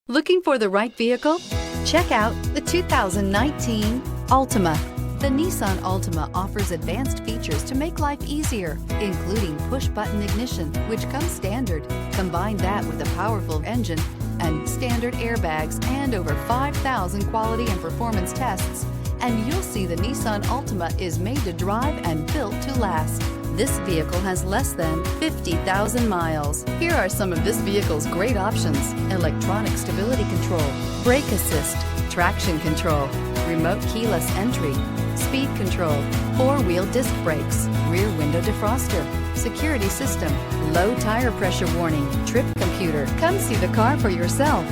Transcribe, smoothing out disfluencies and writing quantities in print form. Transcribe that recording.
Looking for the right vehicle? Check out the 2019 Altima. The Nissan Altima offers advanced features to make life easier, including push-button ignition, which comes standard. Combine that with a powerful engine and standard airbags and over 5,000 quality and performance tests, and you'll see the Nissan Altima is made to drive and built to last. This vehicle has less than 50,000 miles. Here are some of this vehicle's great options: electronic stability control, brake assist, traction control, remote keyless entry, speed control, four-wheel disc brakes, rear window defroster, security system, low tire pressure warning, trip computer. Come see the car for yourself.